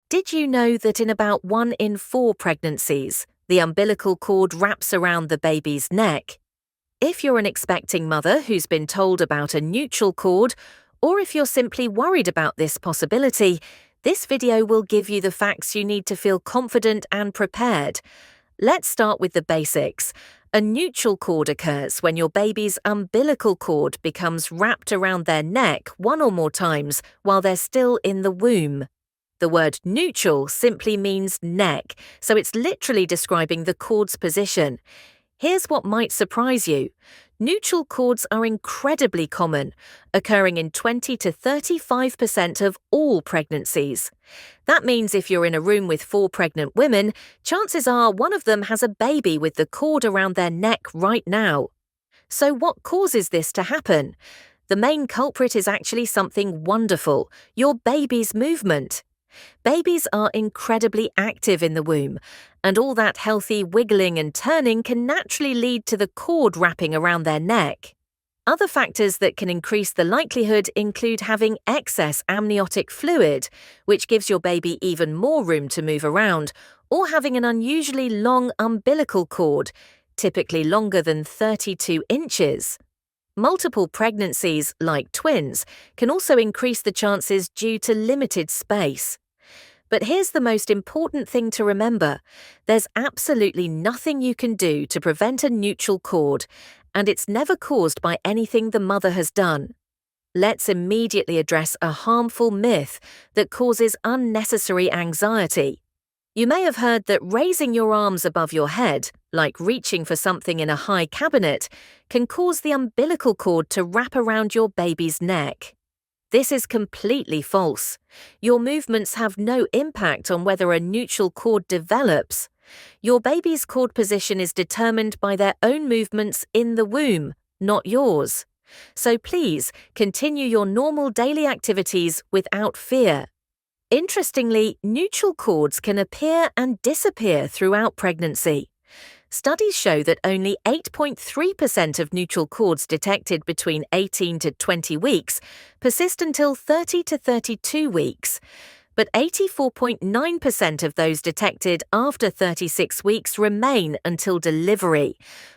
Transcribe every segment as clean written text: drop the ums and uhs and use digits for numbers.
Did you know that in about 1 in 4 pregnancies, the umbilical cord wraps around the baby's neck? If you're an expecting mother who's been told about a Nuchal cord, or if you're simply worried about this possibility, this video will give you the facts you need to feel confident and prepared. Let's start with the basics. A Nuchal cord occurs when your baby's umbilical cord becomes wrapped around their neck 1 or more times while they're still in the womb. The word Nuchal simply means neck, so it's literally describing the cord's position. Here's what might surprise you. Nuchal cords are incredibly common, occurring in 20 to 35% of all pregnancies. That means if you're in a room with 4 pregnant women, chances are one of them has a baby with the cord around their neck right now. So what causes this to happen? The main culprit is actually something wonderful: your baby's movement. Babies are incredibly active in the womb, and all that healthy wiggling and turning can naturally lead to the cord wrapping around their neck. Other factors that can increase the likelihood include having excess amniotic fluid, which gives your baby even more room to move around, or having an unusually long umbilical cord, typically longer than 32 inches. Multiple pregnancies, like twins, can also increase the chances due to limited space. But here's the most important thing to remember. There's absolutely nothing you can do to prevent a Nuchal cord, and it's never caused by anything the mother has done. Let's immediately address a harmful myth that causes unnecessary anxiety. You may have heard that raising your arms above your head, like reaching for something in a high cabinet, can cause the umbilical cord to wrap around your baby's neck. This is completely false. Your movements have no impact on whether a Nuchal cord develops. Your baby's cord position is determined by their own movements in the womb, not yours. So please, continue your normal daily activities without fear. Interestingly, Nuchal cords can appear and disappear throughout pregnancy. Studies show that only 8.3% of Nuchal cords detected between 18 to 20 weeks persist until 30 to 32 weeks, but 84.9% of those detected after 36 weeks remain until delivery.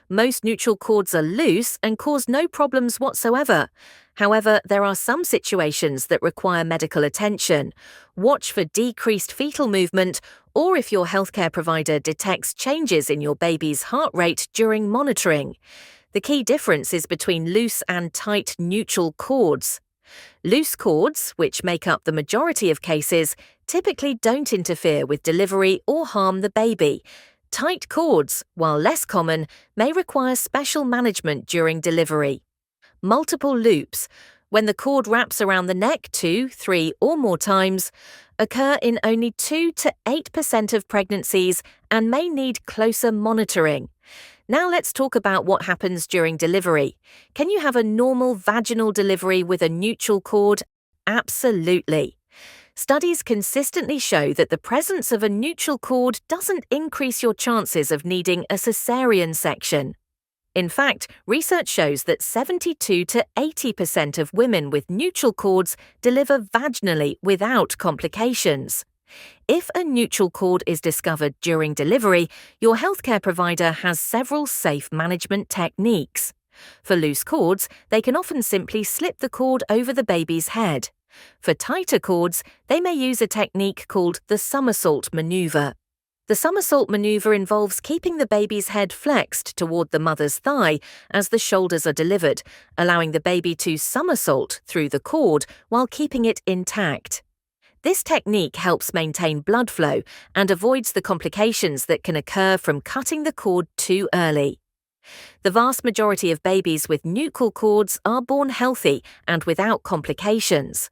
Most Nuchal cords are loose and cause no problems whatsoever. However, there are some situations that require medical attention. Watch for decreased fetal movement, or if your healthcare provider detects changes in your baby's heart rate during monitoring. The key difference is between loose and tight Nuchal cords. Loose cords, which make up the majority of cases, typically don't interfere with delivery or harm the baby. Tight cords, while less common, may require special management during delivery. Multiple loops, when the cord wraps around the neck 2, 3, or more times, occur in only 2 to 8% of pregnancies and may need closer monitoring. Now let's talk about what happens during delivery. Can you have a normal vaginal delivery with a Nuchal cord? Absolutely. Studies consistently show that the presence of a Nuchal cord doesn't increase your chances of needing a cesarean section. In fact, research shows that 72 to 80% of women with Nuchal cords deliver vaginally without complications. If a Nuchal cord is discovered during delivery, your healthcare provider has several safe management techniques. For loose cords, they can often simply slip the cord over the baby's head. For tighter cords, they may use a technique called the somersault maneuver. The somersault maneuver involves keeping the baby's head flexed toward the mother's thigh as the shoulders are delivered, allowing the baby to somersault through the cord while keeping it intact. This technique helps maintain blood flow and avoids the complications that can occur from cutting the cord too early. The vast majority of babies with Nuchal cords are born healthy and without complications.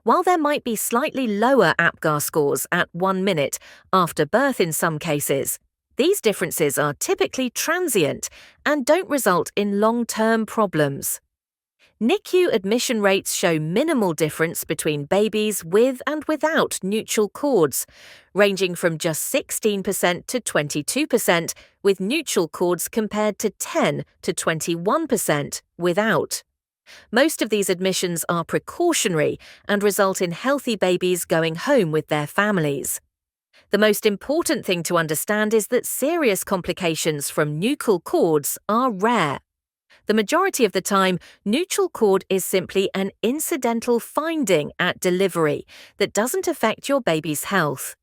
While there might be slightly lower APGAR scores at 1 minute after birth in some cases, these differences are typically transient and don't result in long-term problems. NICU admission rates show minimal difference between babies with and without Nuchal cords, ranging from just 16% to 22% with Nuchal cords compared to 10 to 21% without. Most of these admissions are precautionary and result in healthy babies going home with their families. The most important thing to understand is that serious complications from nuchal cords are rare. The majority of the time, nuchal cord is simply an incidental finding at delivery that doesn't affect your baby's health.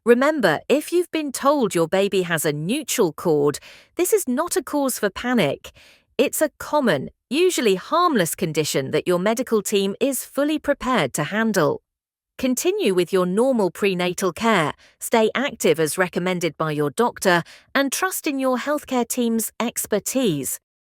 Remember, if you've been told your baby has a nuchal cord, this is not a cause for panic. It's a common, usually harmless condition that your medical team is fully prepared to handle. Continue with your normal prenatal care, stay active as recommended by your doctor, and trust in your healthcare team's expertise.